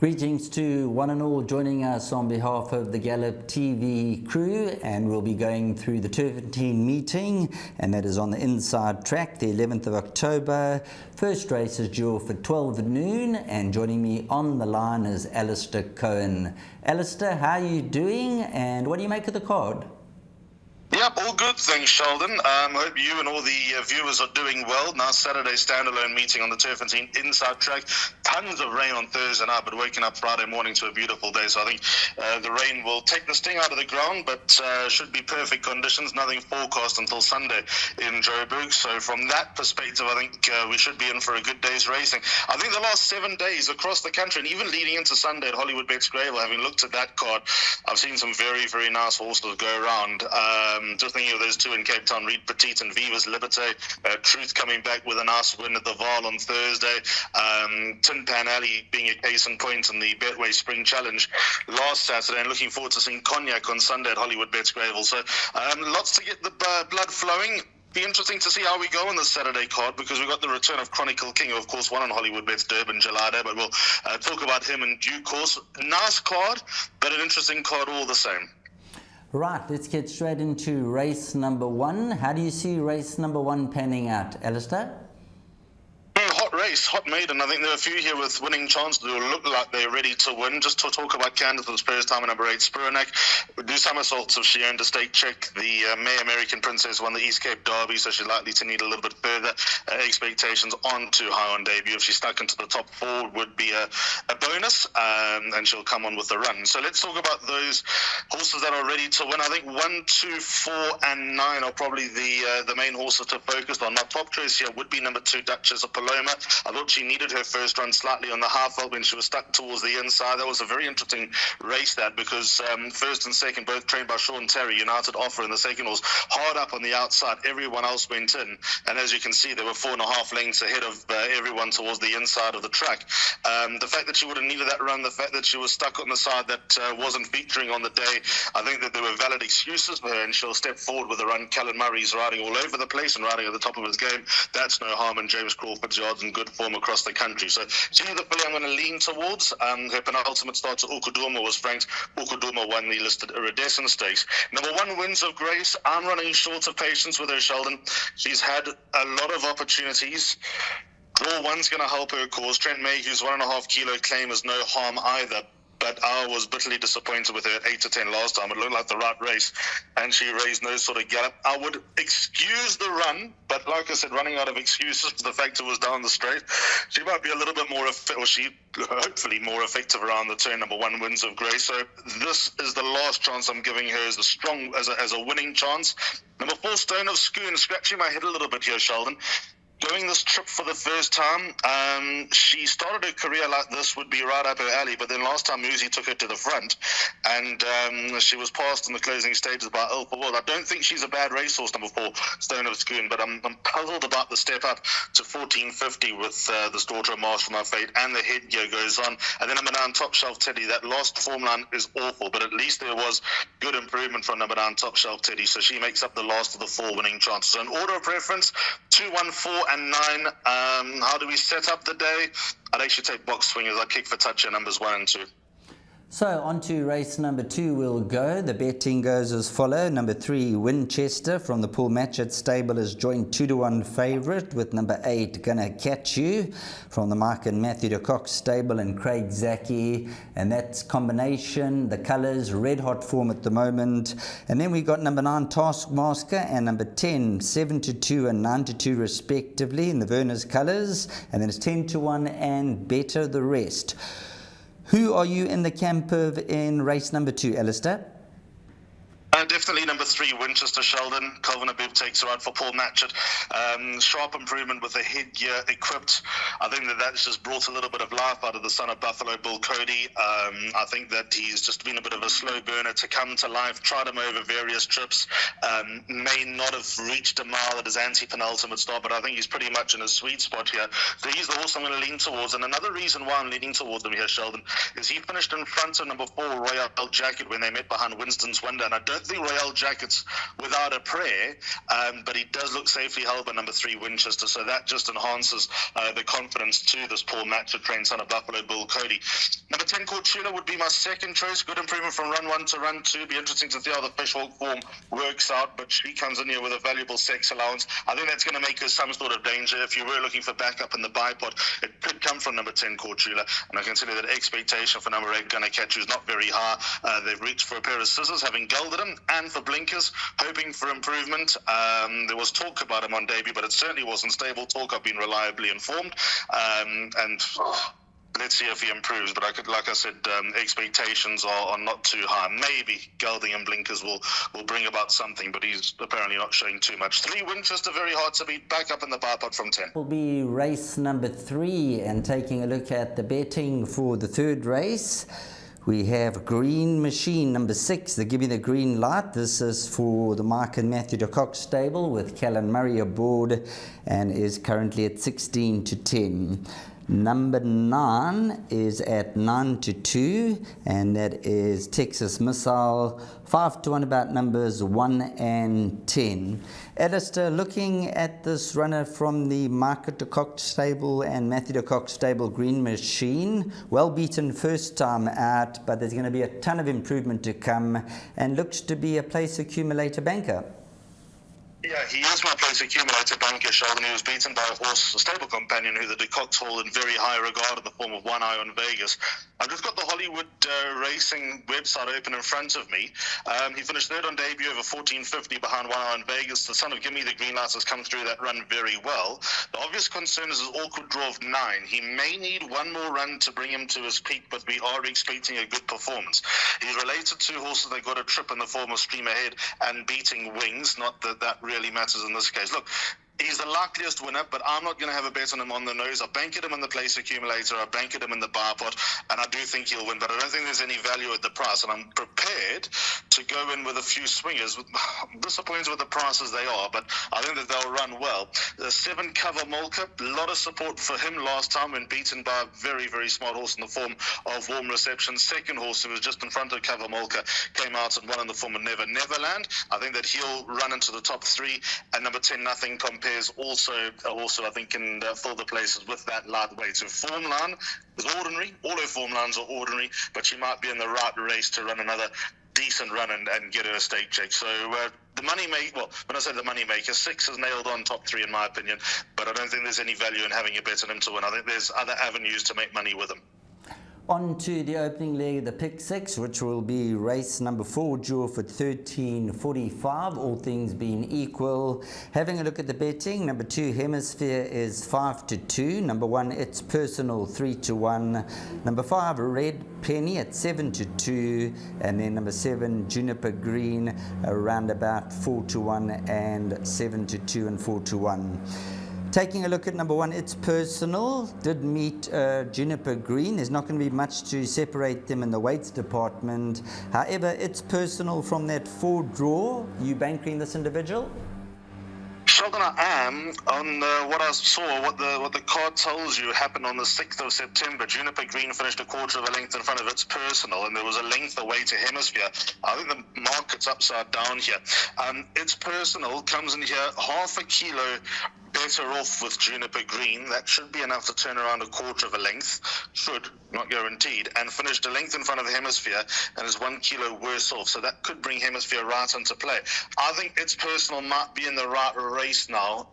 Greetings to one and all joining us on behalf of the Gallop TV crew, and we'll be going through the Turffontein meeting, and that is on the inside track, the 11th of October. First race is due for 12 noon, and joining me on the line is Alistair Cohen. Alistair, how are you doing, and what do you make of the card? Yep, all good, thanks, Sheldon. Hope you and all the viewers are doing well. Now, Saturday standalone meeting on the Turffontein inside track. Tons of rain on Thursday night, but waking up Friday morning to a beautiful day. So I think the rain will take the sting out of the ground, but should be perfect conditions. Nothing forecast until Sunday in Joburg. So from that perspective, I think we should be in for a good day's racing. I think the last 7 days across the country, and even leading into Sunday at Hollywoodbets Greyville, having looked at that card, I've seen some very, very nice horses go around. Just thinking of those two in Cape Town, Reed Petit and Viva's Liberté. Truth coming back with a nice win at the Vaal on Thursday. Tin Pan Alley being a case in point in the Betway Spring Challenge last Saturday, and looking forward to seeing Cognac on Sunday at Hollywoodbets Greyville. So lots to get the blood flowing. Be interesting to see how we go on the Saturday card, because we've got the return of Chronicle King, who of course won on Hollywoodbets Durbanville, but we'll talk about him in due course. Nice card, but an interesting card all the same. Right, let's get straight into race number one. How do you see race number one panning out, Alistair? Hot race, hot maiden. I think there are a few here with winning chances who look like they're ready to win. Just to talk about candidates, first time number 8, Spurnak. Do somersaults if she earned a state check. The May American Princess won the East Cape Derby, so she's likely to need a little bit further. Expectations on too high on debut. If she stuck into the top 4, would be a bonus, and she'll come on with a run. So let's talk about those horses that are ready to win. I think 1, 2, 4, and 9 are probably the main horses to focus on. My top choice here would be number 2, Duchess of Paloma. I thought she needed her first run slightly on the half vault when she was stuck towards the inside. That was a very interesting race, that, because first and second both trained by Sean Terry, United Offer, and the second horse hard up on the outside. Everyone else went in, and as you can see, they were 4.5 lengths ahead of everyone towards the inside of the track. The fact that she would have needed that run, the fact that she was stuck on the side that wasn't featuring on the day, I think that there were valid excuses for her, and she'll step forward with a run. Callan Murray's riding all over the place and riding at the top of his game. That's no harm, and James Crawford's yards in good form across the country. So she's the filly I'm going to lean towards. Her penultimate start to Ukuduma was Frank's. Ukuduma won the listed Iridescent Stakes. Number 1, Winds of Grace. I'm running short of patience with her, Sheldon. She's had a lot of opportunities. Draw 1's going to help her cause. Trent Mayhew's 1.5 kilo claim is no harm either. But I was bitterly disappointed with her at 8 to 10 last time. It looked like the right race, and she raised no sort of gallop. I would excuse the run, but like I said, running out of excuses for the fact it was down the straight, she might be a little bit more, hopefully more effective around the turn. Number 1, Winds of Grace. So this is the last chance I'm giving her as a winning chance. Number 4, Stone of Schoon. Scratching my head a little bit here, Sheldon. Doing this trip for the first time, she started her career like this, would be right up her alley, but then last time Muzi took her to the front, and she was passed in the closing stages by Alpha World. I don't think she's a bad racehorse, number 4, Stone of Schoon, but I'm puzzled about the step up to 1450 with this Daughter of Marshall My Fate, and the headgear goes on. And then number 9, Top Shelf Teddy. That last form line is awful, but at least there was good improvement from number 9, Top Shelf Teddy, so she makes up the last of the 4 winning chances. So in order of preference, 2, 1, 4, and 9. How do we set up the day? I'd actually take box swingers. I kick for toucher numbers 1 and 2. So on to race number 2 we'll go. The betting goes as follow. Number 3, Winchester from the Paul Matchett stable is joint 2-1 favourite, with number 8, Gonna Catch You from the Mark and Matthew de Kock stable, and Craig Zaki, and that's combination, the colours, red hot form at the moment. And then we got number 9, Taskmaster, and number 10, 7-2 and 9-2 respectively in the Verner's colours, and then it's 10-1 and better the rest. Who are you in the camp of in race number 2, Alistair? Definitely number 3, Winchester, Sheldon. Calvin Abib takes her out for Paul Matchett. Sharp improvement with the headgear equipped. I think that's just brought a little bit of life out of the son of Buffalo, Bill Cody. I think that he's just been a bit of a slow burner to come to life. Tried him over various trips. May not have reached a mile at his anti-penultimate start, but I think he's pretty much in a sweet spot here. So he's the horse I'm going to lean towards. And another reason why I'm leaning towards him here, Sheldon, is he finished in front of number 4, Royal Jacket, when they met behind Winston's Wonder. And I don't think Royale Jackets without a prayer, but he does look safely held by number 3 Winchester, so that just enhances the confidence to this poor match at train son of Buffalo Bill Cody. Number 10 Fortuna would be my second choice. Good improvement from run 1 to run 2. Be interesting to see how the Fishhawk form works out, but she comes in here with a valuable sex allowance. I think that's going to make her some sort of danger. If you were looking for backup in the bipod, it could come from number 10 Cortula, and I consider that expectation for number 8 Gonna Catch You is not very high. They've reached for a pair of scissors, having gelded him, and for blinkers, hoping for improvement. There was talk about him on debut, but it certainly wasn't stable talk. I've been reliably informed, and let's see if he improves. But like I said, expectations are not too high. Maybe gelding and blinkers will bring about something, but he's apparently not showing too much. 3 Winchester, very hard to beat, back up in the bipod from 10. Will be race number 3, and taking a look at the betting for the third race, we have Green Machine, number 6. They give you the green light. This is for the Mark and Matthew de Kock stable with Callan Murray aboard, and is currently at 16 to 10. Number 9 is at 9 to 2, and that is Texas Missile. 5 to 1 about numbers 1 and 10. Alistair, looking at this runner from the Market de Kock stable and Matthew de Kock stable, Green Machine, well beaten first time out, but there's going to be a ton of improvement to come, and looks to be a place accumulator banker. Yeah, he is my place accumulator banker, Sheldon. He was beaten by a horse, a stable companion, who the de Kocks hold in very high regard in the form of One Eye on Vegas. I've just got the Hollywood Racing website open in front of me. He finished third on debut over 1450 behind One Eye on Vegas. The son of Gimme the Green Lights has come through that run very well. The obvious concern is his awkward draw of 9. He may need one more run to bring him to his peak, but we are expecting a good performance. He's related to horses that got a trip in the form of Stream Ahead and Beating Wings. Not that that really matters in this case. Look, he's the likeliest winner, but I'm not going to have a bet on him on the nose. I banked him in the place accumulator, I banked him in the bipod, and I do think he'll win, but I don't think there's any value at the price, and I'm prepared to go in with a few swingers. I'm disappointed with the prices they are, but I think that they'll run well. The 7 Cover Molka, a lot of support for him last time when beaten by a very, very smart horse in the form of Warm Reception. Second horse who was just in front of Cover Molka came out and won in the form of Never Neverland. I think that he'll run into the top 3, and number 10 Nothing Compare is also I think can fill the places with that lightweight. So form line is ordinary. All her form lines are ordinary, but she might be in the right race to run another decent run and get her a stake check. So the money maker, well, when I say the money maker, 6 is nailed on top 3 in my opinion, but I don't think there's any value in having a bet on him to win. I think there's other avenues to make money with him. On to the opening leg of the pick 6, which will be race number 4, draw for 13.45, all things being equal. Having a look at the betting, number 2 Hemisphere is 5 to 2, number 1 It's Personal 3 to 1, number 5 Red Penny at 7 to 2, and then number 7 Juniper Green around about 4 to 1 and 7 to 2 and 4 to 1. Taking a look at number 1, It's Personal, did meet Juniper Green. There's not going to be much to separate them in the weights department. However, It's Personal from that 4 draw. You bankering this individual? Sheldon, I am. On what I saw, what the card tells you happened on the 6th of September. Juniper Green finished a quarter of a length in front of It's Personal, and there was a length away to Hemisphere. I think the market's upside down here. It's Personal comes in here half a kilo better off with Juniper Green. That should be enough to turn around a quarter of a length. Should, not guaranteed. And finished a length in front of the Hemisphere and is 1 kilo worse off. So that could bring Hemisphere right into play. I think It's Personal might be in the right race now.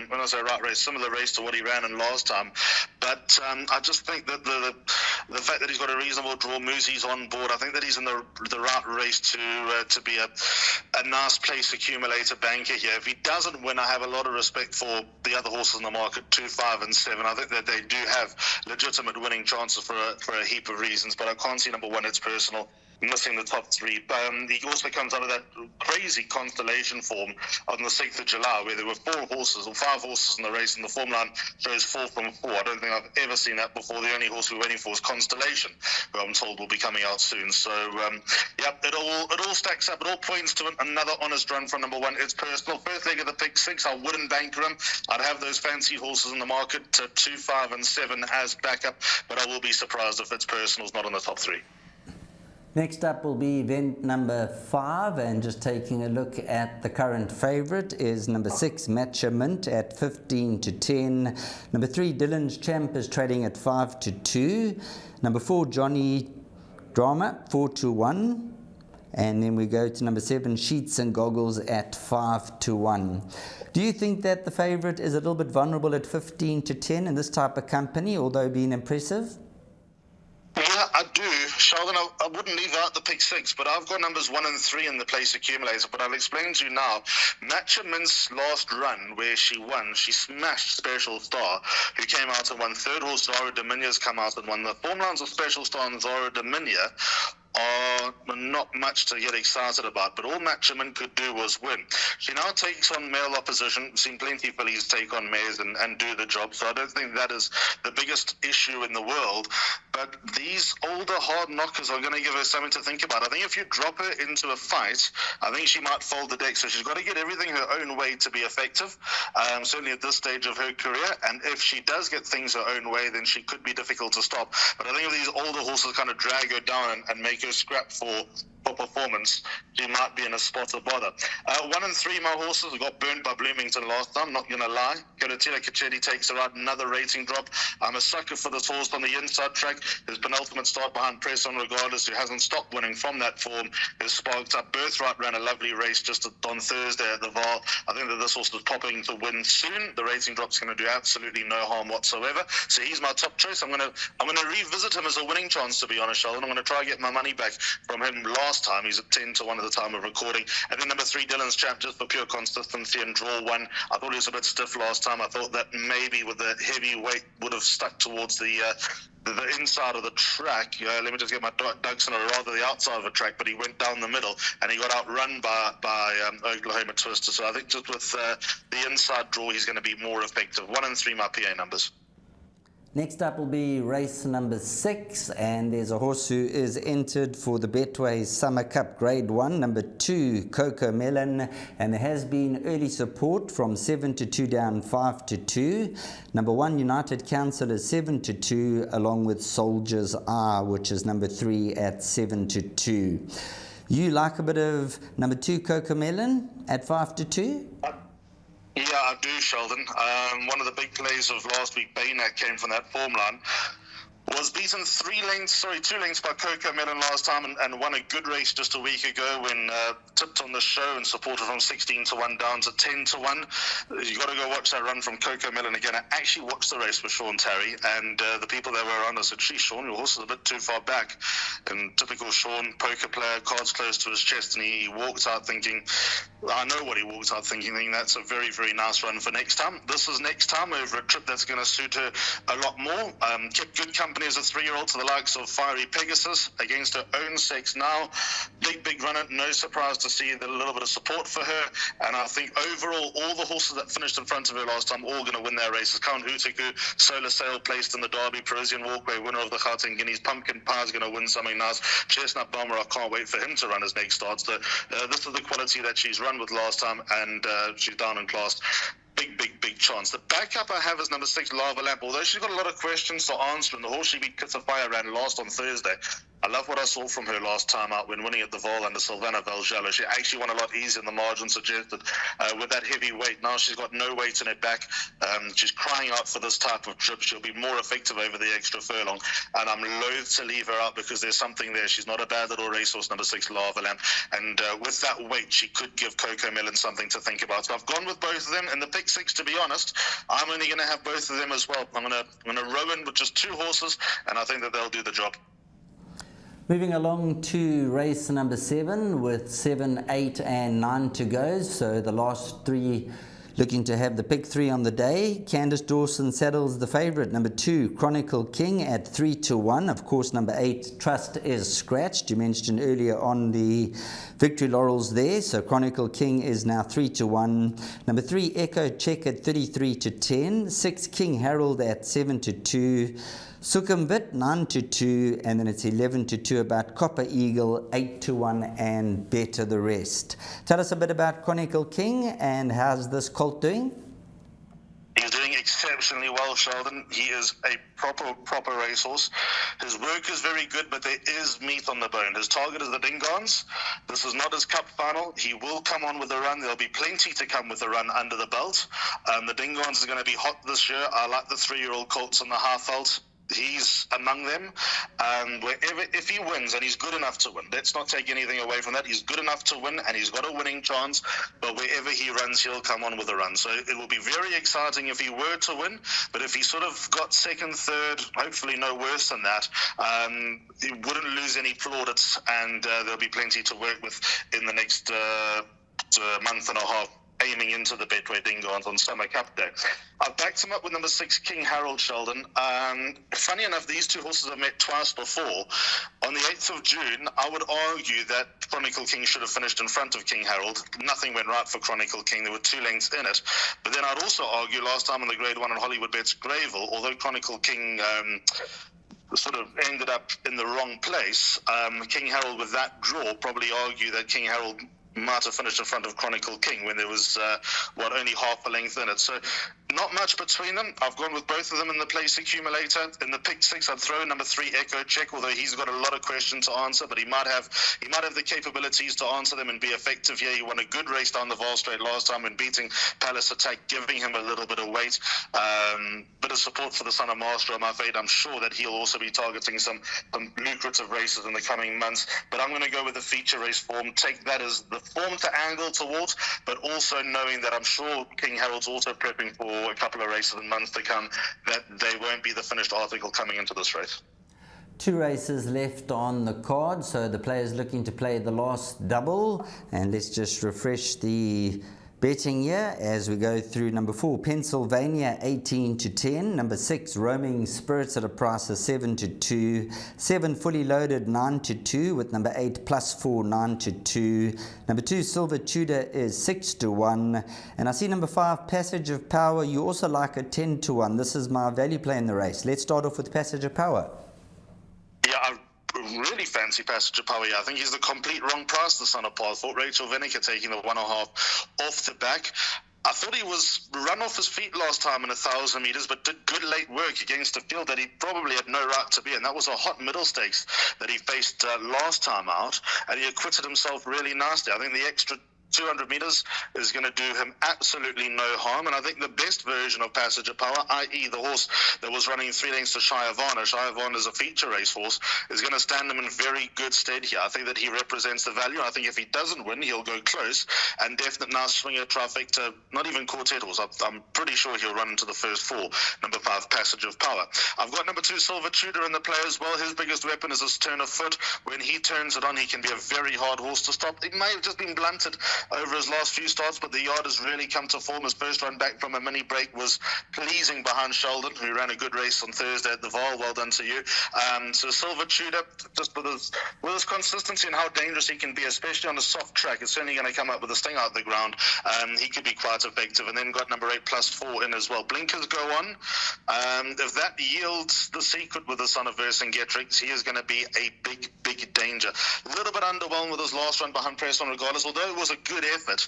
When I say right race, similar race to what he ran in last time. But I just think that the fact that he's got a reasonable draw, Moosey's on board, I think that he's in the right race to be a nice place accumulator banker here. If he doesn't win, I have a lot of respect for the other horses in the market, 2, 5 and 7. I think that they do have legitimate winning chances for a heap of reasons, but I can't see number 1, It's Personal, missing the top 3. He also comes out of that crazy constellation form on the 6th of July, where there were 4 horses or 5 horses in the race, and the form line shows 4 from 4. I don't think I've ever seen that before. The only horse we're waiting for is Constellation, who I'm told will be coming out soon. So, it all stacks up. It all points to another honest run from number 1, It's Personal. First leg of the pick 6, I wouldn't banker him. I'd have those fancy horses in the market, 2, 5 and 7 as backup, but I will be surprised if It's Personal's not in the top 3. Next up will be event number 5, and just taking a look at the current favourite is number 6 Matcha Mint at 15 to 10. Number 3 Dylan's Champ is trading at 5 to 2. Number 4 Johnny Drama 4 to 1. And then we go to number 7 Sheets and Goggles at 5 to 1. Do you think that the favourite is a little bit vulnerable at 15 to 10 in this type of company, although being impressive? Yeah, I do. Sheldon, I wouldn't leave out the pick 6, but I've got numbers 1 and 3 in the place accumulator, but I'll explain to you now. Matcha Mint's last run, where she won, she smashed Special Star, who came out and won. Third horse Zara Dominion's come out and won. The form lines of Special Star and Zara Dominion are not much to get excited about, but all Matcha Mint could do was win. She now takes on male opposition. We've seen plenty of fillies take on mares and do the job, so I don't think that is the biggest issue in the world. But these older hard knockers are going to give her something to think about. I think if you drop her into a fight, I think she might fold the deck, so she's got to get everything her own way to be effective, certainly at this stage of her career, and if she does get things her own way, then she could be difficult to stop. But I think if these older horses kind of drag her down and make her scrap for performance, she might be in a spot of bother. 1 and 3, my horses got burnt by Bloomington last time, not going to lie. Galatila Kachetti takes her out, another rating drop. I'm a sucker for this horse on the inside track. His penultimate start behind Press On Regardless, who hasn't stopped winning from that form, is sparked up. Birthright ran a lovely race just on Thursday at the Val. I think that this horse is popping to win soon. The rating drop's going to do absolutely no harm whatsoever. So he's my top choice. I'm going to revisit him as a winning chance, to be honest, Sheldon. I'm going to try and get my money back from him last time. He's at 10 to 1 at the time of recording. And then number 3 Dylan's Champ, just for pure consistency and draw 1. I thought he was a bit stiff last time. I thought that maybe with the heavy weight would have stuck towards the inside of the track. Let me just get my ducks in a row, rather the outside of the track, but he went down the middle and he got outrun by Oklahoma Twister. So I think just with the inside draw, he's going to be more effective. 1 and 3 my PA numbers. Next up will be race number 6, and there's a horse who is entered for the Betway Summer Cup Grade 1, number 2 Coco Melon, and there has been early support from 7 to 2 down 5 to 2. Number 1 United Council is 7 to 2, along with Soldier's Eye, which is number 3 at 7 to 2. You like a bit of number 2 Coco Melon at 5 to 2? Yeah, I do, Sheldon. One of the big plays of last week, Baynak, came from that form line. Was beaten 2 lengths by Coco Melon last time and won a good race just a week ago when tipped on the show and supported from 16 to 1 down to 10 to 1. You got to go watch that run from Coco Melon again. I actually watched the race with Sean Terry, and the people that were around us said, "Gee, Sean, your horse is a bit too far back." And typical Sean, poker player, cards close to his chest, and he walked out thinking, I know what he walked out thinking that's a very, very nice run for next time. This is next time over a trip that's going to suit her a lot more. Kept good company as a 3-year-old to the likes of Fiery Pegasus against her own sex now. Big runner, no surprise to see a little bit of support for her. And I think overall, all the horses that finished in front of her last time, all going to win their races. Count Utaku, Solar Sail placed in the Derby, Parisian Walkway, winner of the Gauteng Guineas, Pumpkin Pie is going to win something nice. Chestnut Bomber, I can't wait for him to run his next start. So this is the quality that she's run with last time, and she's down in class. Big chance. The backup I have is number 6 Lava Lamp. Although she's got a lot of questions to answer, and the horse she beat Fire ran last on Thursday. I love what I saw from her last time out when winning at the Val under Silvana Valjallo. She actually won a lot easier than the margin suggested with that heavy weight. Now she's got no weight in her back. She's crying out for this type of trip. She'll be more effective over the extra furlong, and I'm loath to leave her out because there's something there. She's not a bad little racehorse, number 6 Lava Lamp, and with that weight, she could give Coco Melon something to think about. So I've gone with both of them. In the pick 6, to be honest, I'm only going to have both of them as well. I'm going to row in with just 2 horses, and I think that they'll do the job. Moving along to race number 7 with 7, 8 and 9 to go. So the last 3 looking to have the pick 3 on the day. Candice Dawson saddles the favourite, number 2 Chronicle King at 3 to 1. Of course, number 8 Trust is scratched. You mentioned earlier on the victory laurels there. So Chronicle King is now 3 to 1. Number 3 Echo Check at 33 to 10. 6 King Harold at 7 to 2. Sukhumvit 9 to 2, and then it's 11 to 2 about Copper Eagle, 8 to 1, and Better the Rest. Tell us a bit about Chronicle King and how's this colt doing? He's doing exceptionally well, Sheldon. He is a proper racehorse. His work is very good, but there is meat on the bone. His target is the Dingons. This is not his cup final. He will come on with a run. There'll be plenty to come with a run under the belt. The Dingons are going to be hot this year. I like the 3-year-old colts on the half felt. He's among them. If he wins, and he's good enough to win, let's not take anything away from that. He's good enough to win, and he's got a winning chance. But wherever he runs, he'll come on with a run. So it will be very exciting if he were to win. But if he sort of got second, third, hopefully no worse than that, he wouldn't lose any plaudits, and there'll be plenty to work with in the next month and a half, aiming into the Betway Dingons on Summer Cup Day. I've backed him up with number 6, King Harold, Sheldon. Funny enough, these two horses have met twice before. On the 8th of June, I would argue that Chronicle King should have finished in front of King Harold. Nothing went right for Chronicle King. There were 2 lengths in it. But then I'd also argue last time on the Grade 1 on Hollywoodbets Greyville, although Chronicle King sort of ended up in the wrong place, King Harold with that draw probably argue that King Harold might have finished in front of Chronicle King when there was, only half a length in it. So not much between them. I've gone with both of them in the place accumulator. In the pick 6, I'd throw number 3, Echo Check, although he's got a lot of questions to answer, but he might have the capabilities to answer them and be effective here. He won a good race down the Val Straight last time when beating Palace Attack, giving him a little bit of weight. Bit of support for the son of Master on my fate. I'm sure that he'll also be targeting some lucrative races in the coming months, but I'm going to go with the feature race form. Take that as the form to angle towards, but also knowing that I'm sure King Harold's also prepping for a couple of races in months to come, that they won't be the finished article coming into this race. 2 races left on the card, so the players looking to play the last double. And let's just refresh the betting here as we go through. Number 4, Pennsylvania, 18-10. Number 6, Roaming Spirits at a price of 7-2. 7, Fully Loaded, 9-2, with number 8, +4, 9-2. Number 2, Silver Tudor is 6-1. And I see number 5, Passage of Power. You also like a 10-1. This is my value play in the race. Let's start off with Passage of Power. Yeah, I really fancy Passage of Power. I think he's the complete wrong price, the son of Paul. I thought Rachel Vinegar taking the 1.5 off the back. I thought he was run off his feet last time in 1,000 meters, but did good late work against a field that he probably had no right to be in. That was a hot middle stakes that he faced last time out, and he acquitted himself really nicely. I think the extra 200 meters is going to do him absolutely no harm, and I think the best version of Passage of Power, i.e. the horse that was running 3 lengths to Shayavana. Shayavana is a feature race horse, is going to stand him in very good stead here. I think that he represents the value. I think if he doesn't win, he'll go close, and definite nice swinger trifecta, not even quartet horse. I'm pretty sure he'll run into the first 4. Number 5, Passage of Power. I've got number 2, Silver Tudor in the play as well. His biggest weapon is his turn of foot. When he turns it on, he can be a very hard horse to stop. It may have just been blunted over his last few starts, but the yard has really come to form. His first run back from a mini break was pleasing behind Sheldon, who ran a good race on Thursday at the Val. Well done to you. So Silver Tudor, just with his consistency and how dangerous he can be, especially on a soft track, it's certainly going to come up with a sting out the ground. He could be quite effective. And then got number 8, +4 in as well. Blinkers go on. If that yields the secret with the son of Vercingetorix, he is going to be a big danger. A little bit underwhelmed with his last run behind Press On Regardless, although it was a good effort.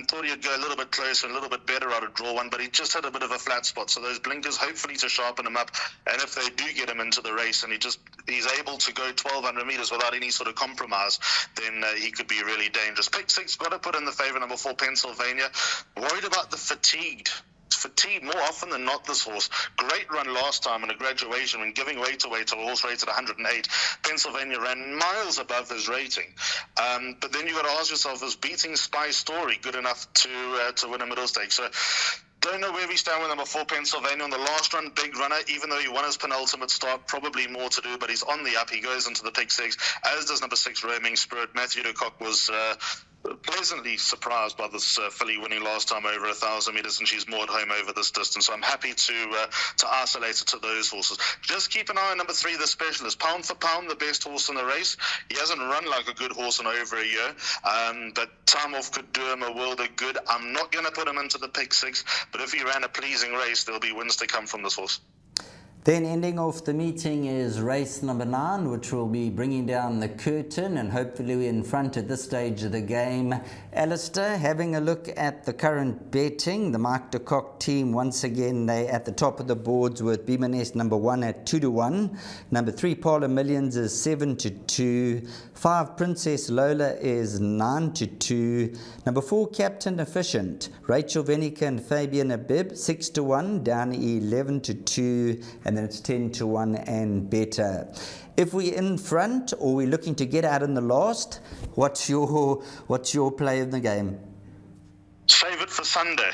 Thought he'd go a little bit closer and a little bit better out of draw 1, but he just had a bit of a flat spot. So those blinkers hopefully to sharpen him up, and if they do get him into the race and he's able to go 1,200 meters without any sort of compromise, then he could be really dangerous. Pick 6, got to put in the favourite, number 4, Pennsylvania. Worried about the fatigued more often than not, this horse. Great run last time in a graduation when giving weight away to a horse rated 108. Pennsylvania ran miles above his rating. But then you got to ask yourself, is beating Spy Story good enough to win a middle stake? So don't know where we stand with number 4, Pennsylvania. On the last run, big runner, even though he won his penultimate start, probably more to do, but he's on the up. He goes into the pick 6, as does number 6, Roaming Spirit. Matthew de Kock was pleasantly surprised by this filly winning last time over 1,000 meters, and she's more at home over this distance. So I'm happy to isolate it to those horses. Just keep an eye on number 3, the Specialist. Pound for pound, the best horse in the race. He hasn't run like a good horse in over a year, but time off could do him a world of good. I'm not going to put him into the pick 6, but if he ran a pleasing race, there'll be wins to come from this horse. Then ending off the meeting is race number 9, which will be bringing down the curtain and hopefully we're in front at this stage of the game. Alistair, having a look at the current betting, the Mike de Kock team, once again, they at the top of the boards with Beemanes number 1 at 2-1. Number 3, Parla Millions is 7-2. 5, Princess Lola is 9-2. Number 4, Captain Efficient, Rachel Venica and Fabian Abib, 6-1, down 11-2. And then it's 10-1 and better. If we're in front or we're looking to get out in the last, what's your play in the game? Save it for Sunday.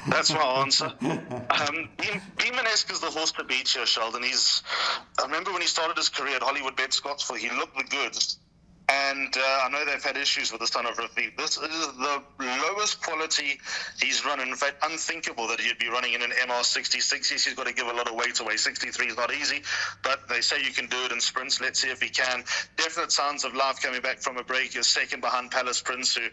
That's my answer. Beemanesque is the horse to beat here, Sheldon. I remember when he started his career at Hollywoodbets Scottsville, he looked the goods. And I know they've had issues with the son of Rafiq. This is the lowest quality he's run. In fact, unthinkable that he'd be running in an MR 66. He's got to give a lot of weight away. 63 is not easy, but they say you can do it in sprints. Let's see if he can. Definite signs of life coming back from a break. He's second behind Palace Prince, who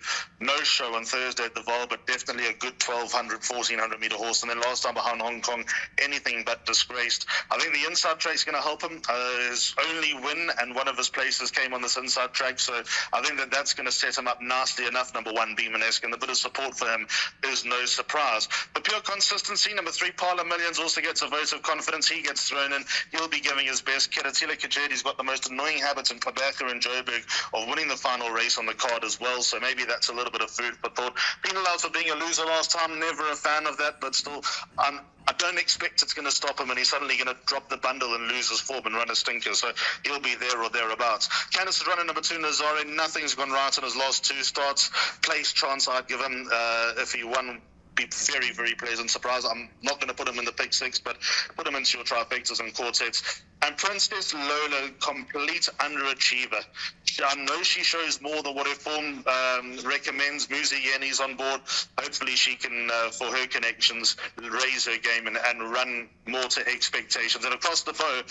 no show on Thursday at the Val, but definitely a good 1,200, 1,400 meter horse. And then last time behind Hong Kong, anything but disgraced. I think the inside track's going to help him. His only win and one of his places came on this inside track. So I think that's going to set him up nicely enough, number 1, Beemanesque, and the bit of support for him is no surprise. But pure consistency, number 3, Parla Millions also gets a vote of confidence. He gets thrown in. He'll be giving his best. Keratila Kajedi's got the most annoying habits in Kabaka and Joburg of winning the final race on the card as well, so maybe that's a little bit of food for thought. Being allowed for being a loser last time, never a fan of that, but still, I don't expect it's going to stop him and he's suddenly going to drop the bundle and lose his form and run a stinker, so he'll be there or thereabouts. Candice is running number 2, Nazare. Nothing's gone right in his last 2 starts. Place chance I'd give him if he won. Be very, very pleasant surprise. I'm not going to put him in the pick 6, but put him into your trifectas and quartets. And Princess Lola, complete underachiever. I know she shows more than what her form recommends. Muzi Yeni's on board. Hopefully she can, for her connections, raise her game and run more to expectations. And across the foe,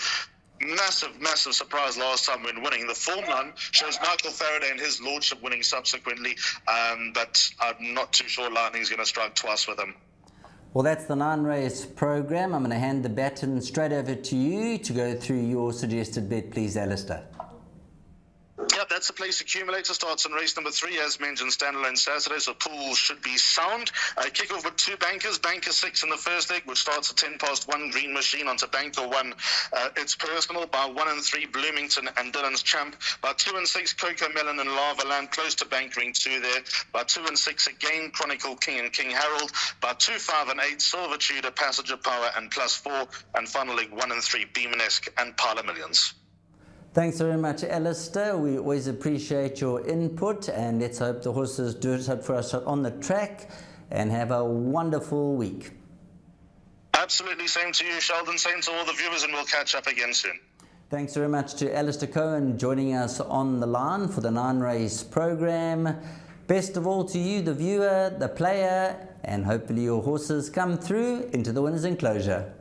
massive surprise last time when winning. The form line shows Michael Faraday and his lordship winning subsequently, but I'm not too sure Lightning's going to strike twice with him. Well, that's the 9-race program. I'm going to hand the baton straight over to you to go through your suggested bet, please, Alistair. Yeah, that's the place accumulator. Starts in race number 3, as mentioned, standalone Saturday, so pool should be sound. Kick off with 2 bankers. Banker 6 in the first leg, which starts at 1 Green Machine onto Banker 1. It's personal by 1 and 3 Bloomington and Dylan's Champ. By 2 and 6 Coco Melon and Lava Land, close to bankering 2 there. By 2 and 6 again Chronicle King and King Harold. By 2, 5 and 8 Silver Tudor, Passenger Power and plus 4. And final leg 1 and 3 Beemanesque and Parla Millions. Thanks very much, Alistair. We always appreciate your input, and let's hope the horses do it for us on the track and have a wonderful week. Absolutely. Same to you, Sheldon. Same to all the viewers, and we'll catch up again soon. Thanks very much to Alistair Cohen joining us on the line for the 9-race program. Best of all to you, the viewer, the player, and hopefully your horses come through into the winner's enclosure.